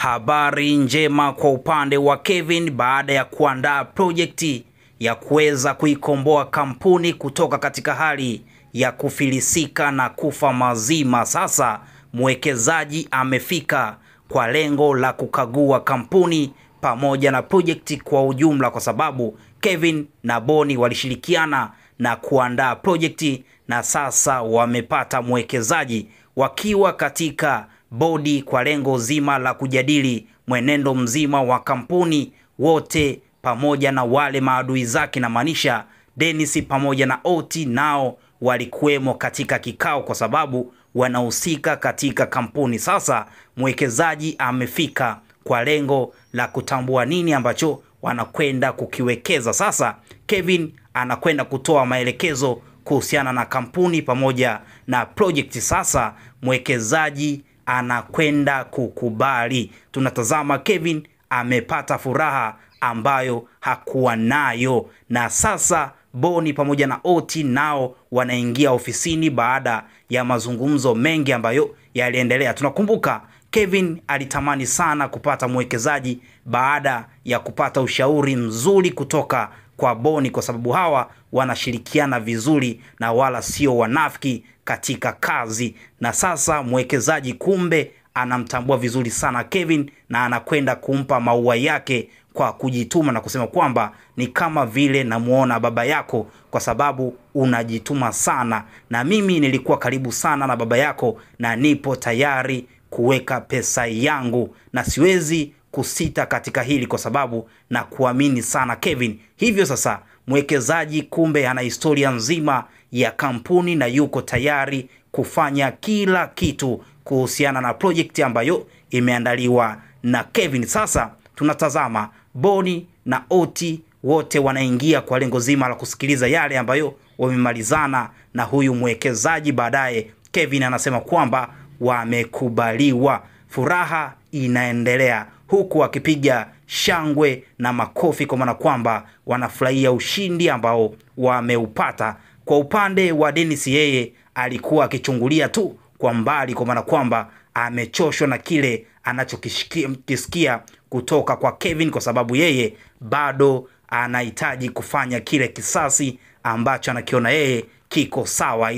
Habari njema kwa upande wa Kevin baada ya kuandaa projekti ya kuweza kuikomboa kampuni kutoka katika hali ya kufilisika na kufa mazima. Sasa mwekezaji amefika kwa lengo la kukagua kampuni pamoja na projekti kwa ujumla, kwa sababu Kevin na Bonnie walishirikiana na kuandaa projekti na sasa wamepata mwekezaji wakiwa katika bodi kwa lengo zima la kujadili mwenendo mzima wa kampuni. Wote pamoja na wale maadui zake, na maanisha Dennis pamoja na Oti, nao walikuwemo katika kikao kwa sababu wanahusika katika kampuni. Sasa mwekezaji amefika kwa lengo la kutambua nini ambacho wanakwenda kukiwekeza. Sasa Kevin anakwenda kutoa maelekezo kuhusiana na kampuni pamoja na project. Sasa mwekezaji anakwenda kukubali. Tunatazama Kevin amepata furaha ambayo hakuwa nayo, na sasa Bonnie pamoja na Oti nao wanaingia ofisini baada ya mazungumzo mengi ambayo yaliendelea. Tunakumbuka Kevin alitamani sana kupata mwekezaji baada ya kupata ushauri mzuri kutoka kwa Bonnie, kwa sababu hawa wanashirikiana vizuri na wala sio wanafiki katika kazi. Na sasa mwekezaji kumbe anamtambua vizuri sana Kevin na anakwenda kumpa maua yake kwa kujituma na kusema kwamba ni kama vile namuona baba yako, kwa sababu unajituma sana, na mimi nilikuwa karibu sana na baba yako na nipo tayari kuweka pesa yangu na siwezi kusita katika hili kwa sababu na kuamini sana Kevin. Hivyo sasa mwekezaji kumbe ana historia nzima ya kampuni na yuko tayari kufanya kila kitu kuhusiana na project ambayo imeandaliwa na Kevin. Sasa tunatazama Bonnie na Oti wote wanaingia kwa lengo zima la kusikiliza yale ambayo wamemalizana na huyu mwekezaji. Baadaye Kevin anasema kwamba wamekubaliwa. Furaha inaendelea huku akipiga shangwe na makofi kwa maana kwamba wanafurahia ushindi ambao wameupata. Kwa upande wa Dennis, yeye alikuwa akichungulia tu kwa mbali kwa maana kwamba amechoshwa na kile anachokisikia kutoka kwa Kevin, kwa sababu yeye bado anahitaji kufanya kile kisasi ambacho anakiona yeye kiko sawa.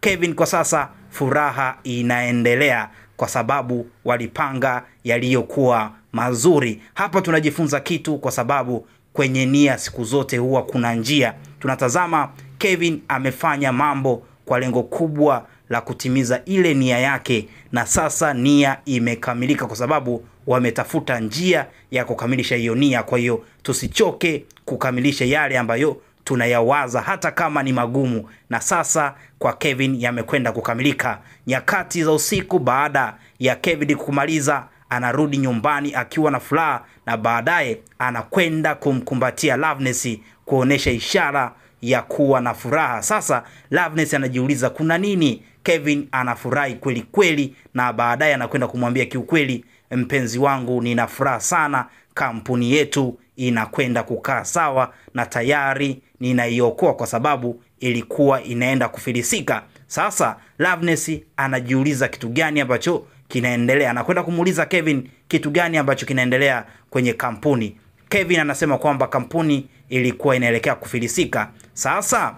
Kevin kwa sasa furaha inaendelea kwa sababu walipanga yaliyokuwa mazuri. Hapa tunajifunza kitu, kwa sababu kwenye nia siku zote huwa kuna njia. Tunatazama Kevin amefanya mambo kwa lengo kubwa la kutimiza ile nia yake, na sasa nia imekamilika kwa sababu wametafuta njia ya kukamilisha hiyo nia. Kwa hiyo tusichoke kukamilisha yale ambayo tunayawaza hata kama ni magumu, na sasa kwa Kevin yamekwenda kukamilika. Nyakati za usiku baada ya Kevin kumaliza, anarudi nyumbani akiwa na furaha, na baadaye anakwenda kumkumbatia Loveness kuonesha ishara ya kuwa na furaha. Sasa Loveness anajiuliza kuna nini. Kevin anafurahi kweli kweli, na baadaye anakwenda kumwambia kiukweli, mpenzi wangu, nina furaha sana, kampuni yetu inakwenda kukaa sawa na tayari ninaiokoa kwa sababu ilikuwa inaenda kufilisika. Sasa Loveness anajiuliza kitu gani ambacho kinaendelea. Anakwenda kumuuliza Kevin kitu gani ambacho kinaendelea kwenye kampuni. Kevin anasema kwamba kampuni ilikuwa inaelekea kufilisika. Sasa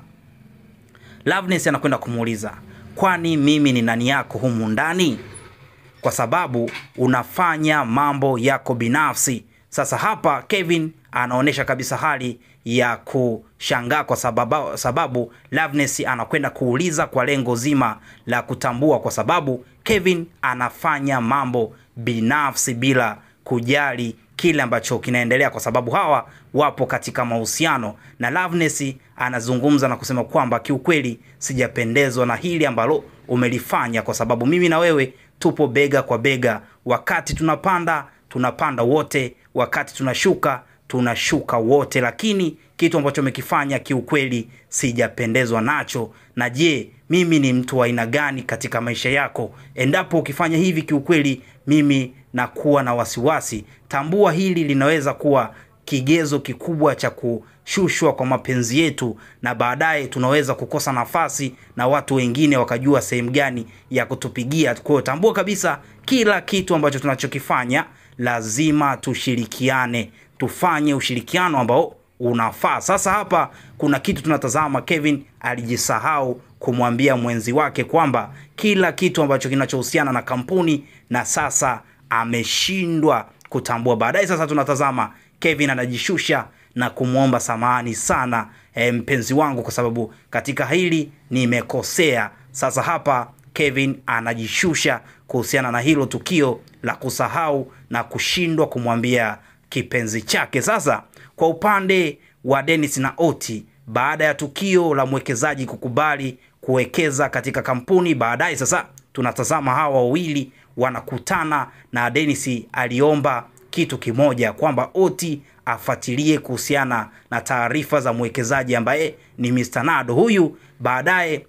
Loveness anakwenda kumuuliza, kwani mimi ni nani yako humu ndani? Kwa sababu unafanya mambo yako binafsi. Sasa hapa Kevin anaonesha kabisa hali ya kushangaa kwa sababu Loveness anakwenda kuuliza kwa lengo zima la kutambua, kwa sababu Kevin anafanya mambo binafsi bila kujali kile ambacho kinaendelea, kwa sababu hawa wapo katika mahusiano. Na Loveness anazungumza na kusema kwamba kiukweli sijapendezwa na hili ambalo umelifanya, kwa sababu mimi na wewe tupo bega kwa bega. Wakati tunapanda wote, wakati tunashuka wote, lakini kitu ambacho umekifanya kiukweli sijapendezwa nacho. Na je, mimi ni mtu wa aina gani katika maisha yako? Endapo ukifanya hivi kiukweli mimi nakuwa na wasiwasi. Tambua hili linaweza kuwa kigezo kikubwa cha kushushwa kwa mapenzi yetu, na baadaye tunaweza kukosa nafasi na watu wengine wakajua sehemu gani ya kutupigia. Kwa hiyo tambua kabisa kila kitu ambacho tunachokifanya lazima tushirikiane, tufanye ushirikiano ambao unafaa. Sasa hapa kuna kitu tunatazama, Kevin alijisahau kumwambia mwenzi wake kwamba kila kitu ambacho kinachohusiana na kampuni, na sasa ameshindwa kutambua. Baadaye sasa tunatazama Kevin anajishusha na kumuomba samahani sana mpenzi wangu, kwa sababu katika hili nimekosea. Sasa hapa Kevin anajishusha kuhusiana na hilo tukio la kusahau na kushindwa kumwambia kipenzi chake. Sasa kwa upande wa Dennis na Oti, baada ya tukio la mwekezaji kukubali kuwekeza katika kampuni, baadaye sasa tunatazama hawa wawili wanakutana, na Dennis aliomba kitu kimoja, kwamba Oti afuatilie kuhusiana na taarifa za mwekezaji ambaye ni Mr. Nado. Huyu baadaye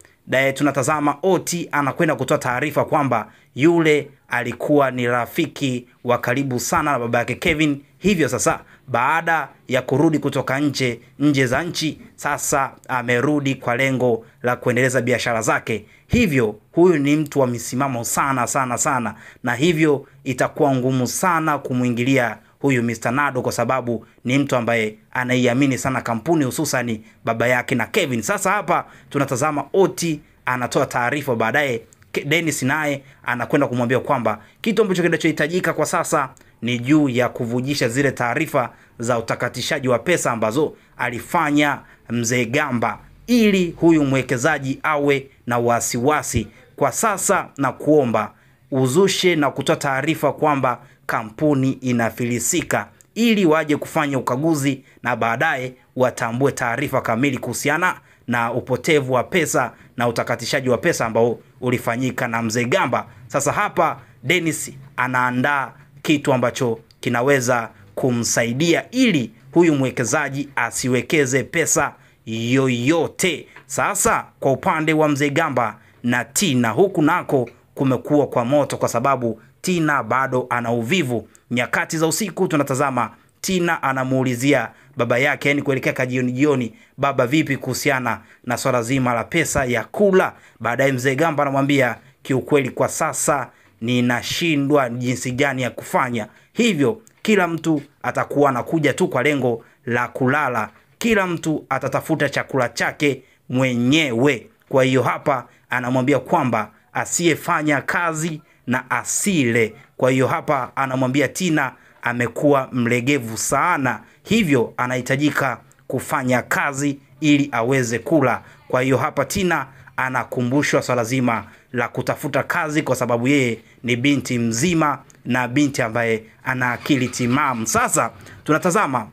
tunatazama Oti anakwenda kutoa taarifa kwamba yule alikuwa ni rafiki wa karibu sana na baba yake Kevin. Hivyo sasa baada ya kurudi kutoka nje za nchi, sasa amerudi kwa lengo la kuendeleza biashara zake. Hivyo huyu ni mtu wa misimamo sana, na hivyo itakuwa ngumu sana kumuingilia huyu Mr. Nado, kwa sababu ni mtu ambaye anaiamini sana kampuni, hususani baba yake na Kevin. Sasa hapa tunatazama Oti anatoa taarifa, baadaye Dennis naye anakwenda kumwambia kwamba kitu ambacho kinachohitajika kwa sasa ni juu ya kuvujisha zile taarifa za utakatishaji wa pesa ambazo alifanya Mzee Gamba, ili huyu mwekezaji awe na wasiwasi. Kwa sasa na kuomba uzushe na kutoa taarifa kwamba kampuni inafilisika, ili waje kufanya ukaguzi na baadaye watambue taarifa kamili kuhusiana na upotevu wa pesa na utakatishaji wa pesa ambao ulifanyika na Mzee Gamba. Sasa hapa Dennis anaandaa kitu ambacho kinaweza kumsaidia ili huyu mwekezaji asiwekeze pesa yoyote. Sasa kwa upande wa Mzee Gamba na Tina, huku nako kumekuwa kwa moto, kwa sababu Tina bado ana uvivu. Nyakati za usiku tunatazama Tina anamuulizia baba yake, yani kuelekea jioni, baba vipi kuhusiana na swala zima la pesa ya kula. Baadaye Mzee Gamba anamwambia, kiukweli kwa sasa ninashindwa jinsi gani ya kufanya. Hivyo kila mtu atakuwa anakuja tu kwa lengo la kulala, kila mtu atatafuta chakula chake mwenyewe. Kwa hiyo hapa anamwambia kwamba asiyefanya kazi na asile. Kwa hiyo hapa anamwambia Tina amekuwa mlegevu sana, hivyo anahitajika kufanya kazi ili aweze kula. Kwa hiyo hapa Tina anakumbushwa swala zima la kutafuta kazi, kwa sababu yeye ni binti mzima na binti ambaye ana akili timamu. Sasa tunatazama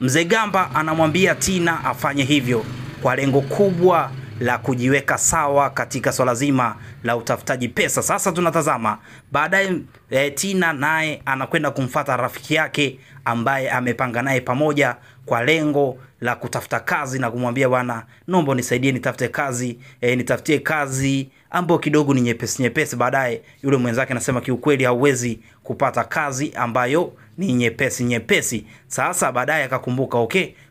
Mzee Gamba anamwambia Tina afanye hivyo kwa lengo kubwa la kujiweka sawa katika swala zima la utafutaji pesa. Sasa tunatazama baadaye Tina naye anakwenda kumfuata rafiki yake ambaye amepanga naye pamoja kwa lengo la kutafuta kazi, na kumwambia bwana, naomba nisaidie nitafute kazi, nitafutie kazi ambayo kidogo ni nyepesi. Baadaye yule mwenzake anasema kiukweli hauwezi kupata kazi ambayo ni nyepesi. Sasa baadaye akakumbuka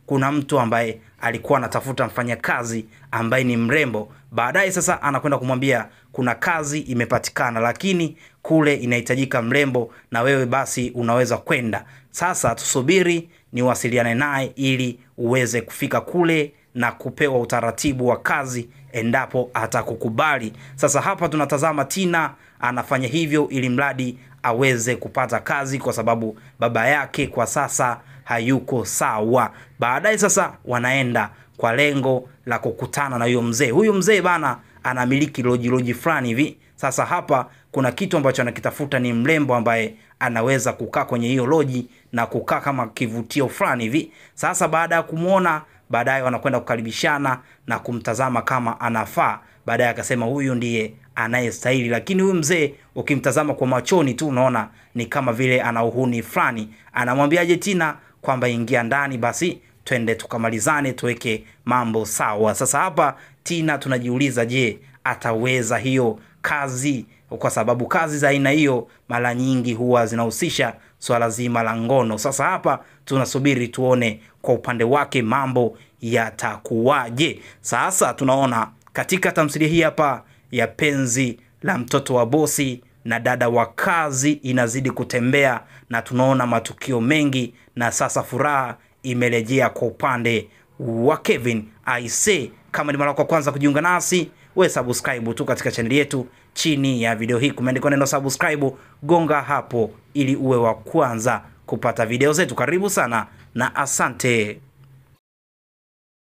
kuna mtu ambaye alikuwa anatafuta mfanyakazi ambaye ni mrembo. Baadaye sasa anakwenda kumwambia kuna kazi imepatikana, lakini kule inahitajika mrembo, na wewe basi unaweza kwenda. Sasa tusubiri niwasiliane naye ili uweze kufika kule na kupewa utaratibu wa kazi endapo atakukubali. Sasa hapa tunatazama Tina anafanya hivyo ili mradi aweze kupata kazi, kwa sababu baba yake kwa sasa hayuko sawa. Baadaye sasa wanaenda kwa lengo la kukutana na huyo mzee bana anamiliki loji fulani hivi. Sasa hapa kuna kitu ambacho anakitafuta, ni mrembo ambaye anaweza kukaa kwenye hiyo loji na kukaa kama kivutio fulani hivi. Sasa baada ya kumuona, baadaye wanakwenda kukaribishana na kumtazama kama anafaa. Baadaye akasema huyu ndiye anayestahili, lakini huyu mzee ukimtazama kwa machoni tu unaona ni kama vile ana uhuni fulani. Anamwambiaje Tina kwamba ingia ndani basi twende tukamalizane, tuweke mambo sawa. Sasa hapa Tina tunajiuliza, je, ataweza hiyo kazi kwa sababu kazi za aina hiyo mara nyingi huwa zinahusisha swala zima la ngono. Sasa hapa tunasubiri tuone kwa upande wake mambo yatakuwaje. Sasa tunaona katika tamthilia hii hapa ya Penzi la Mtoto wa Bosi na Dada wa Kazi inazidi kutembea na tunaona matukio mengi, na sasa furaha imerejea kwa upande wa Kevin. I say, kama ni mara kwa kwanza kujiunga nasi, we subscribe tu katika channel yetu. Chini ya video hii kumeandikwa neno subscribe, gonga hapo ili uwe wa kwanza kupata video zetu. Karibu sana na asante.